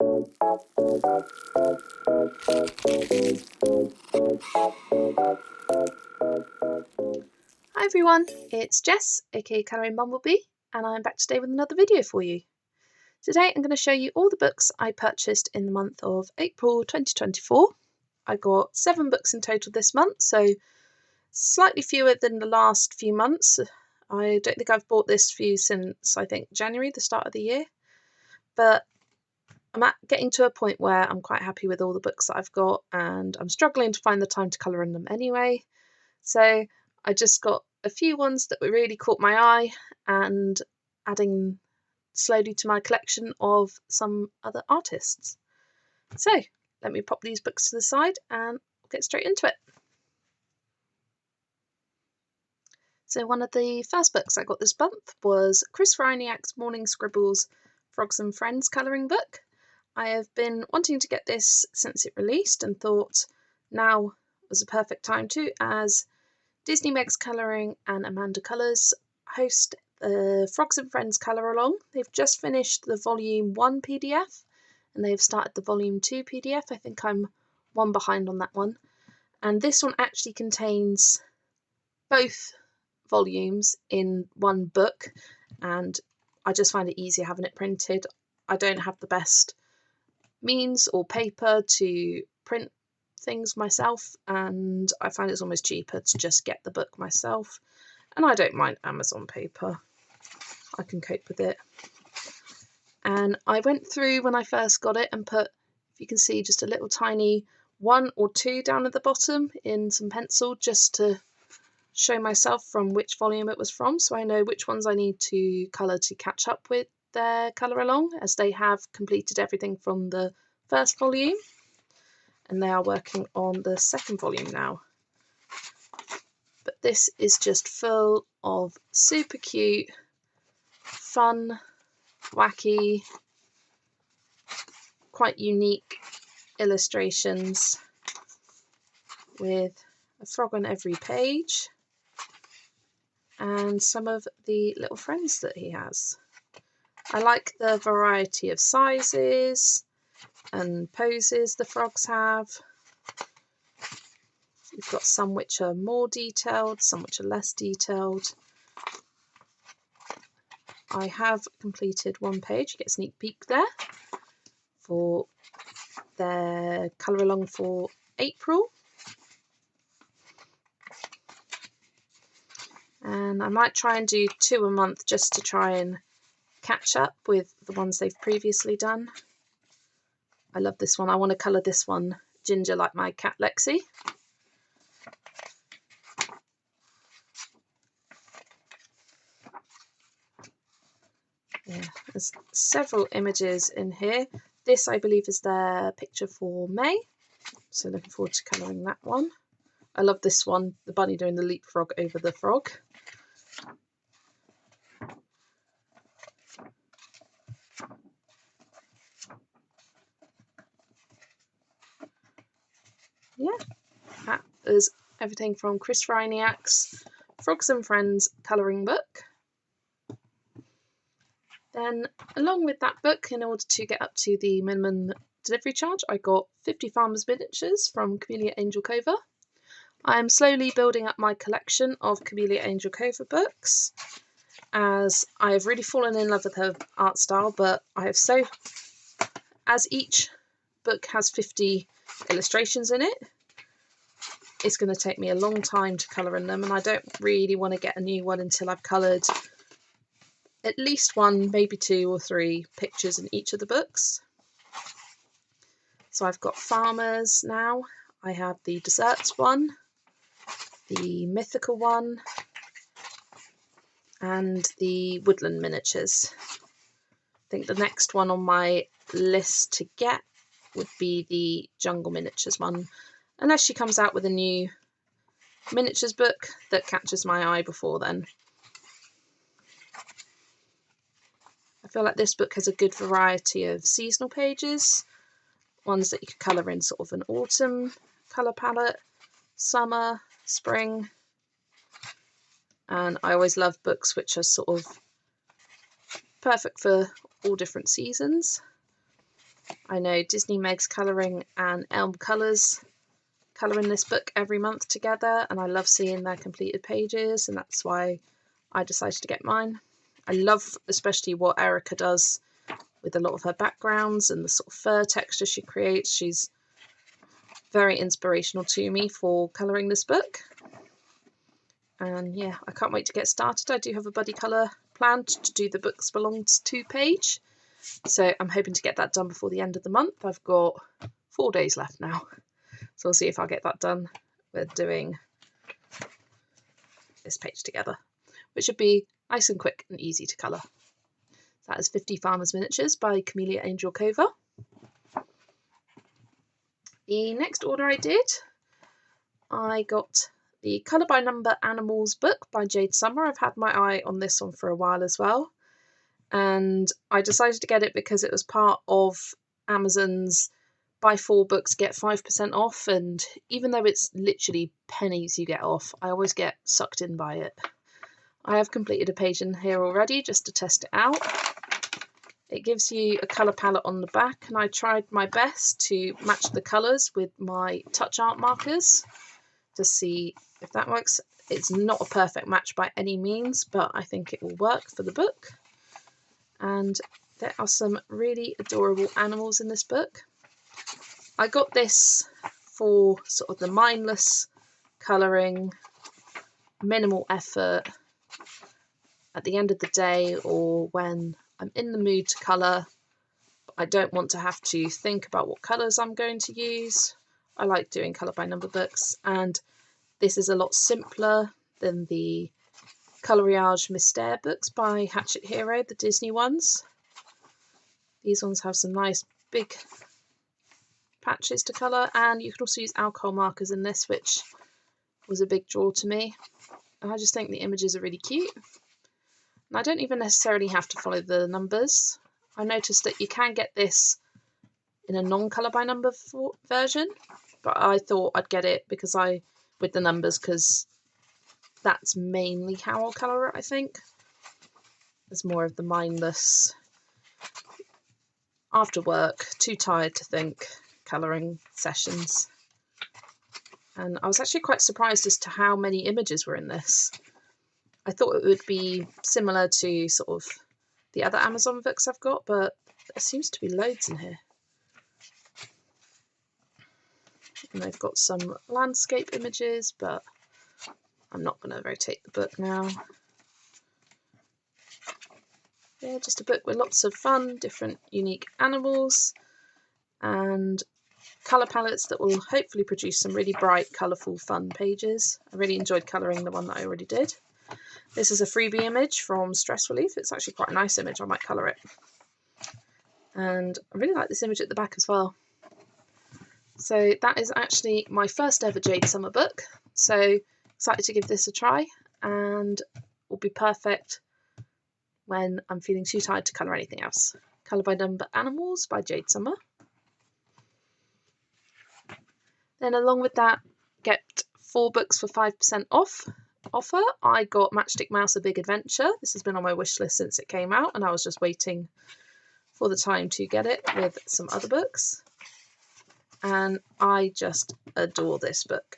Hi everyone, it's Jess, aka Colouring Bumblebee, and I'm back today with another video for you. Today I'm going to show you all the books I purchased in the month of April 2024. I got 7 books in total this month, so slightly fewer than the last few months. I don't think I've bought this few since, I think, January, the start of the year. But I'm getting to a point where I'm quite happy with all the books that I've got, and I'm struggling to find the time to colour in them anyway. So I just got a few ones that really caught my eye and adding slowly to my collection of some other artists. So let me pop these books to the side and get straight into it. So one of the first books I got this month was Chris Riniak's Morning Scribbles Frogs and Friends colouring book. I have been wanting to get this since it released and thought now was a perfect time to, as Disney Meg's Colouring and Amanda Colours host the Frogs and Friends Colour Along. They've just finished the Volume 1 PDF and they've started the Volume 2 PDF. I think I'm one behind on that one. And this one actually contains both volumes in one book, and I just find it easier having it printed. I don't have the best means or paper to print things myself, and I find it's almost cheaper to just get the book myself, and I don't mind Amazon paper. I can cope with it. And I went through when I first got it and put, if you can see, just a little tiny 1 or 2 down at the bottom in some pencil just to show myself from which volume it was from, so I know which ones I need to colour to catch up with their colour along, as they have completed everything from the first volume and they are working on the second volume now. But this is just full of super cute, fun, wacky, quite unique illustrations with a frog on every page and some of the little friends that he has. I like the variety of sizes and poses the frogs have. You've got some which are more detailed, some which are less detailed. I have completed one page. You get a sneak peek there for their colour along for April. And I might try and do 2 a month just to try and catch up with the ones they've previously done. I love this one. I want to colour this one ginger like my cat Lexi. Yeah, there's several images in here. This, I believe, is their picture for May, so looking forward to colouring that one. I love this one, the bunny doing the leapfrog over the frog. Yeah, that is everything from Chris Riniak's Frogs and Friends colouring book. Then, along with that book, in order to get up to the minimum delivery charge, I got 50 Farmers Miniatures from Camellia Angel Cova. I am slowly building up my collection of Camellia Angel Cova books, as I have really fallen in love with her art style, but as each book has 50 illustrations in it, it's going to take me a long time to colour in them, and I don't really want to get a new one until I've coloured at least 1, maybe 2 or 3 pictures in each of the books. So I've got farmers now. I have the desserts one, the mythical one, and the woodland miniatures. I think the next one on my list to get would be the jungle miniatures one, unless she comes out with a new miniatures book that catches my eye before then. I feel like this book has a good variety of seasonal pages, ones that you could colour in sort of an autumn colour palette, summer, spring, and I always love books which are sort of perfect for all different seasons. I know Disney Meg's colouring and Elm Colours colouring this book every month together, and I love seeing their completed pages, and that's why I decided to get mine. I love especially what Erica does with a lot of her backgrounds and the sort of fur texture she creates. She's very inspirational to me for colouring this book. And yeah, I can't wait to get started. I do have a buddy colour planned to do the Books Belongs To page, so I'm hoping to get that done before the end of the month. I've got 4 days left now, so we'll see if I'll get that done. We're doing this page together, which should be nice and quick and easy to colour. That is 50 Farmers Miniatures by Camellia Angel Cover. The next order I did, I got the Colour by Number Animals book by Jade Summer. I've had my eye on this one for a while as well, and I decided to get it because it was part of Amazon's buy 4 books get 5% off, and even though it's literally pennies you get off, I always get sucked in by it. I have completed a page in here already just to test it out. It gives you a colour palette on the back, and I tried my best to match the colours with my touch art markers to see if that works. It's not a perfect match by any means, but I think it will work for the book. And there are some really adorable animals in this book. I got this for sort of the mindless colouring, minimal effort at the end of the day, or when I'm in the mood to colour, but I don't want to have to think about what colours I'm going to use. I like doing colour by number books, and this is a lot simpler than the Coloriage Mystère books by Hachette Hero, the Disney ones. These ones have some nice big patches to colour, and you can also use alcohol markers in this, which was a big draw to me. And I just think the images are really cute. And I don't even necessarily have to follow the numbers. I noticed that you can get this in a non-colour by number version, but I thought I'd get it with the numbers, because that's mainly how I'll colour it, I think. There's more of the mindless, after work, too tired to think, colouring sessions. And I was actually quite surprised as to how many images were in this. I thought it would be similar to sort of the other Amazon books I've got, but there seems to be loads in here. And they've got some landscape images, but I'm not going to rotate the book now. Yeah, just a book with lots of fun, different, unique animals, and colour palettes that will hopefully produce some really bright, colourful, fun pages. I really enjoyed colouring the one that I already did. This is a freebie image from Stress Relief. It's actually quite a nice image. I might colour it. And I really like this image at the back as well. So that is actually my first ever Jade Summer book. So excited to give this a try, and will be perfect when I'm feeling too tired to colour anything else. Colour by Number Animals by Jade Summer. Then along with that, get 4 books for 5% off offer. I got Matchstick Mouse: A Big Adventure. This has been on my wish list since it came out, and I was just waiting for the time to get it with some other books. And I just adore this book.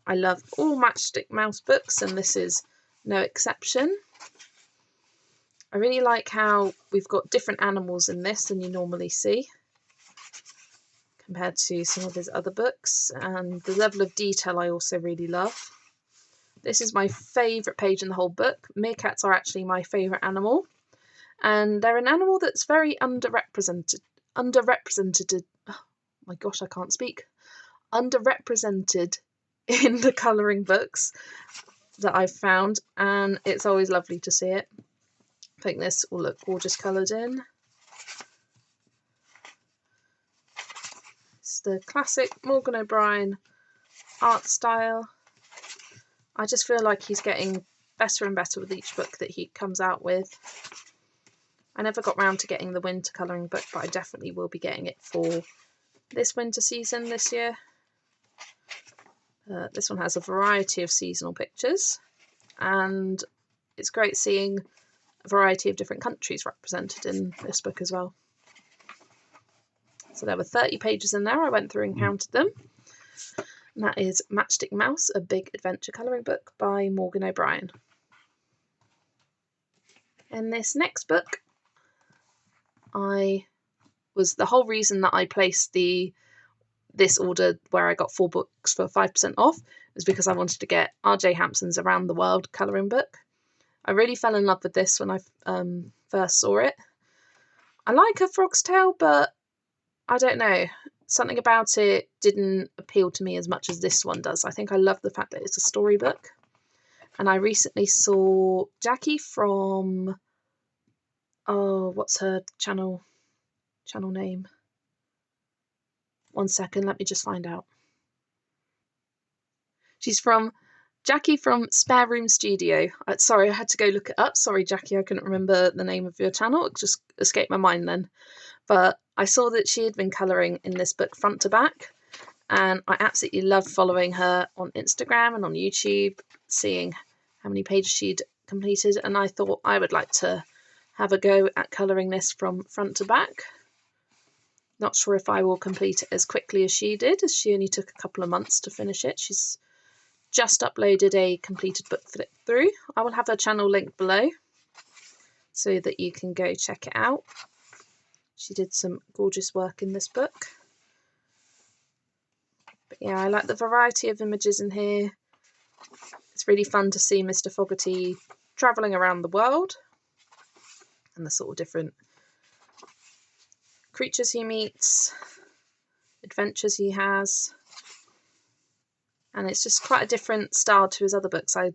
I love all Matchstick Mouse books, and this is no exception. I really like how we've got different animals in this than you normally see, compared to some of his other books, and the level of detail I also really love. This is my favourite page in the whole book. Meerkats are actually my favourite animal, and they're an animal that's very underrepresented. Oh my gosh, I can't speak. Underrepresented in the colouring books that I've found, and it's always lovely to see it. I think this will look gorgeous coloured in. It's the classic Morgan O'Brien art style. I just feel like he's getting better and better with each book that he comes out with. I never got round to getting the winter colouring book, but I definitely will be getting it for this winter season this year. This one has a variety of seasonal pictures, and it's great seeing variety of different countries represented in this book as well. So there were 30 pages in there. I went through and counted them. And that is Matchstick Mouse, a big adventure colouring book by Morgan O'Brien. In this next book, the whole reason that I placed this order where I got 4 books for 5% off was because I wanted to get R.J. Hampson's Around the World colouring book. I really fell in love with this when I first saw it. I like A Frog's Tale, but I don't know. Something about it didn't appeal to me as much as this one does. I think I love the fact that it's a storybook. And I recently saw Jackie from... Oh, what's her channel name? One second, let me just find out. She's from Jackie from Spare Room Studio. Sorry, I had to go look it up. Sorry, Jackie, I couldn't remember the name of your channel. It just escaped my mind then. But I saw that she had been colouring in this book front to back, and I absolutely loved following her on Instagram and on YouTube, seeing how many pages she'd completed, and I thought I would like to have a go at colouring this from front to back. Not sure if I will complete it as quickly as she did, as she only took a couple of months to finish it. She's just uploaded a completed book flip through. I will have her channel linked below so that you can go check it out. She did some gorgeous work in this book. But yeah, I like the variety of images in here. It's really fun to see Mr. Fogarty travelling around the world and the sort of different creatures he meets, adventures he has. And it's just quite a different style to his other books. I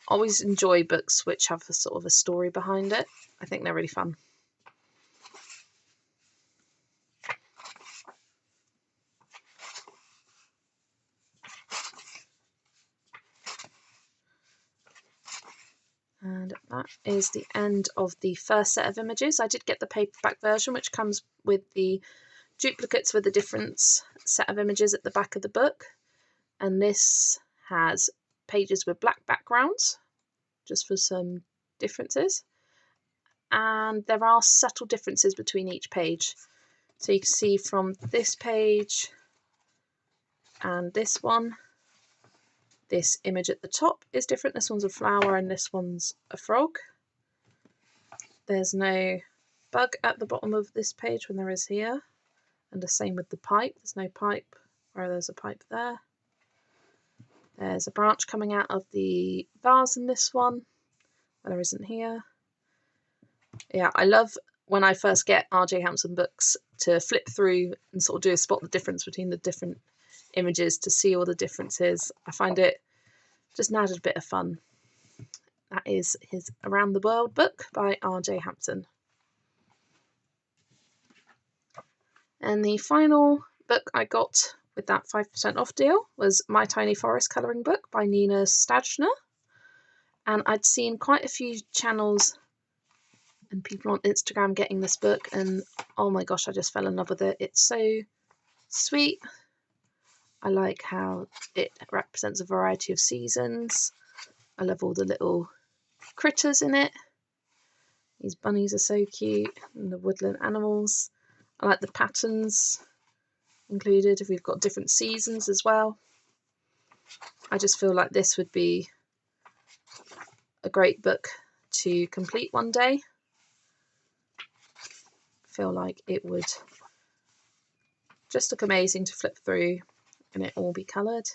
always enjoy books which have a sort of a story behind it. I think they're really fun. And that is the end of the first set of images. I did get the paperback version, which comes with the duplicates with a different set of images at the back of the book. And this has pages with black backgrounds, just for some differences. And there are subtle differences between each page. So you can see from this page and this one, this image at the top is different. This one's a flower and this one's a frog. There's no bug at the bottom of this page when there is here. And the same with the pipe. There's no pipe where there's a pipe there. There's a branch coming out of the vase in this one, where there isn't here. Yeah, I love when I first get R.J. Hampson books to flip through and sort of do a spot the difference between the different images to see all the differences. I find it just an added bit of fun. That is his Around the World book by R.J. Hampson. And the final book I got with that 5% off deal was My Tiny Forest colouring book by Nina Stadschner. And I'd seen quite a few channels and people on Instagram getting this book, and oh my gosh, I just fell in love with it. It's so sweet. I like how it represents a variety of seasons. I love all the little critters in it. These bunnies are so cute, and the woodland animals. I like the patterns included. We've got different seasons as well. I just feel like this would be a great book to complete one day. I feel like it would just look amazing to flip through and it all be coloured.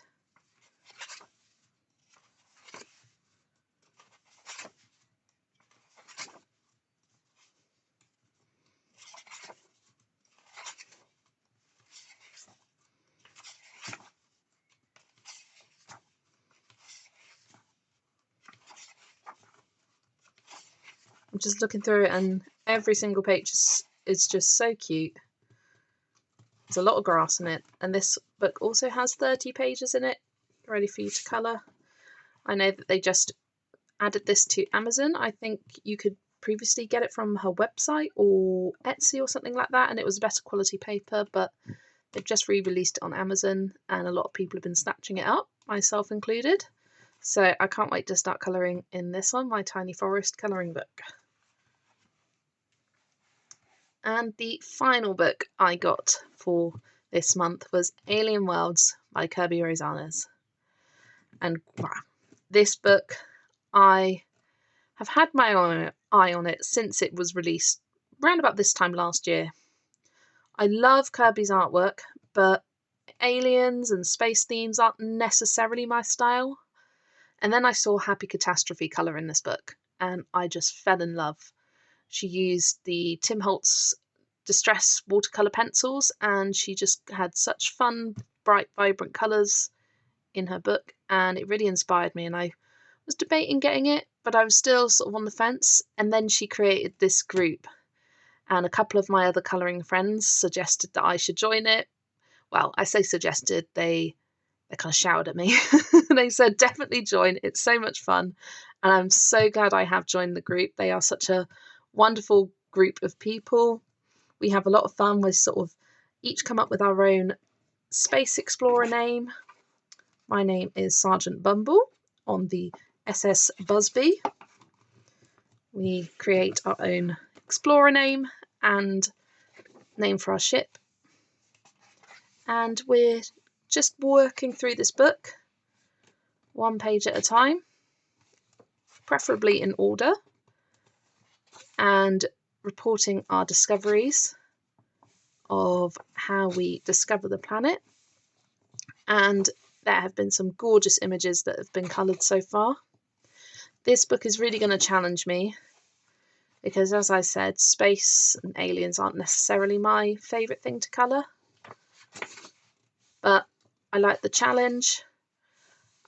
I'm just looking through it and every single page is just so cute. There's a lot of grass in it, and this book also has 30 pages in it, ready for you to colour. I know that they just added this to Amazon. I think you could previously get it from her website or Etsy or something like that, and it was better quality paper, but they've just re-released it on Amazon, and a lot of people have been snatching it up, myself included. So I can't wait to start colouring in this one, My Tiny Forest colouring book. And the final book I got for this month was Alien Worlds by Kirby Rosanes. And wow, this book, I have had my eye on it since it was released around about this time last year. I love Kirby's artwork, but aliens and space themes aren't necessarily my style. And then I saw Happy Catastrophe colour in this book, and I just fell in love. She used the Tim Holtz Distress watercolour pencils, and she just had such fun, bright, vibrant colours in her book, and it really inspired me. And I was debating getting it, but I was still sort of on the fence. And then she created this group, and a couple of my other colouring friends suggested that I should join it. Well, I say suggested, they kind of shouted at me. They said, definitely join. It's so much fun. And I'm so glad I have joined the group. They are such a wonderful group of people. We have a lot of fun. We sort of each come up with our own space explorer name. My name is Sergeant Bumble on the SS Busby. We create our own explorer name and name for our ship. And we're just working through this book, one page at a time, preferably in order, and reporting our discoveries of how we discover the planet. And there have been some gorgeous images that have been coloured so far. This book is really going to challenge me because, as I said, space and aliens aren't necessarily my favourite thing to colour. But I like the challenge.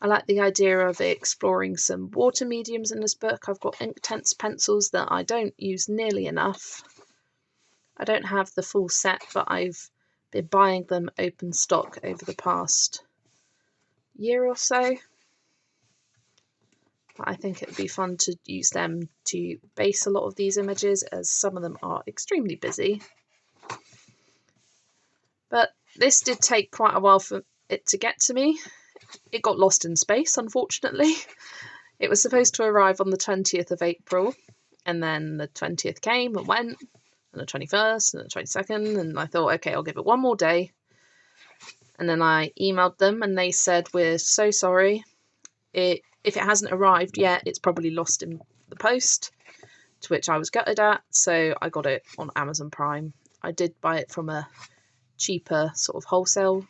I like the idea of exploring some water mediums in this book. I've got Inktense pencils that I don't use nearly enough. I don't have the full set, but I've been buying them open stock over the past year or so. But I think it would be fun to use them to base a lot of these images, as some of them are extremely busy. But this did take quite a while for it to get to me. It got lost in space, unfortunately. It was supposed to arrive on the 20th of April, and then the 20th came and went, and the 21st, and the 22nd, and I thought, okay, I'll give it one more day. And then I emailed them, and they said, we're so sorry. If it hasn't arrived yet, it's probably lost in the post, to which I was gutted at, so I got it on Amazon Prime. I did buy it from a cheaper sort of wholesale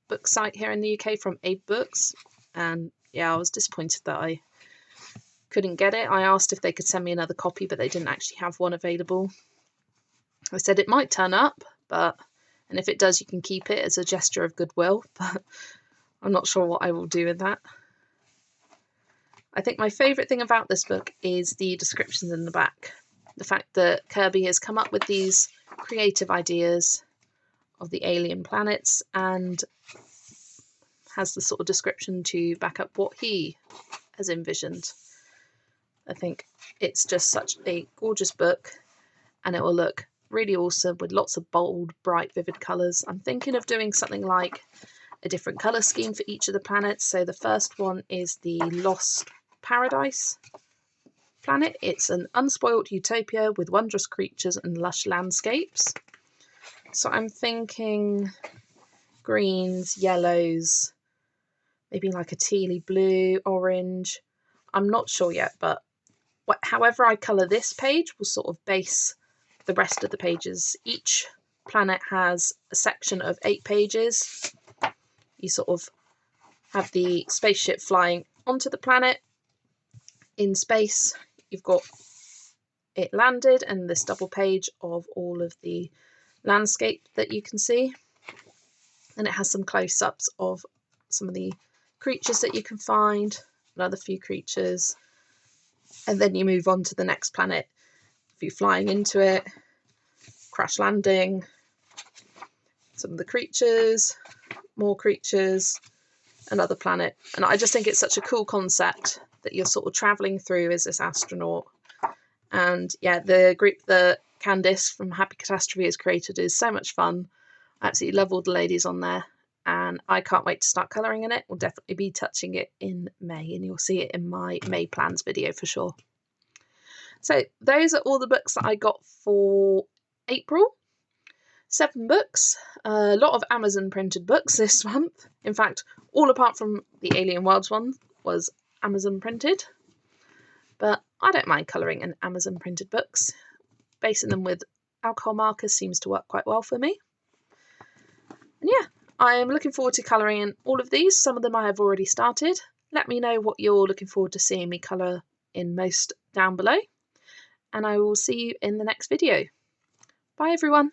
book site here in the UK from Abe Books, and yeah, I was disappointed that I couldn't get it. I asked if they could send me another copy, but they didn't actually have one available. I said it might turn up, and if it does, you can keep it as a gesture of goodwill, but I'm not sure what I will do with that. I think my favourite thing about this book is the descriptions in the back. The fact that Kirby has come up with these creative ideas of the alien planets and has the sort of description to back up what he has envisioned. I think it's just such a gorgeous book, and it will look really awesome with lots of bold, bright, vivid colours. I'm thinking of doing something like a different colour scheme for each of the planets. So the first one is the Lost Paradise planet. It's an unspoilt utopia with wondrous creatures and lush landscapes. So I'm thinking greens, yellows, maybe like a tealy blue, orange. I'm not sure yet, but however I colour this page will sort of base the rest of the pages. Each planet has a section of 8 pages. You sort of have the spaceship flying onto the planet in space. You've got it landed and this double page of all of the landscape that you can see. And it has some close-ups of some of the creatures that you can find, another few creatures. And then you move on to the next planet. If you're flying into it, crash landing, some of the creatures, more creatures, another planet. And I just think it's such a cool concept that you're sort of travelling through as this astronaut. And yeah, the group that Candice from Happy Catastrophe has created is so much fun. I absolutely love all the ladies on there, and I can't wait to start colouring in it. We'll definitely be touching it in May, and you'll see it in my May plans video for sure. So those are all the books that I got for April. 7 books, a lot of Amazon printed books this month. In fact, all apart from the Alien Worlds one was Amazon printed. But I don't mind colouring in Amazon printed books. Basing them with alcohol markers seems to work quite well for me. And yeah, I'm looking forward to colouring in all of these. Some of them I have already started. Let me know what you're looking forward to seeing me colour in most down below. And I will see you in the next video. Bye everyone.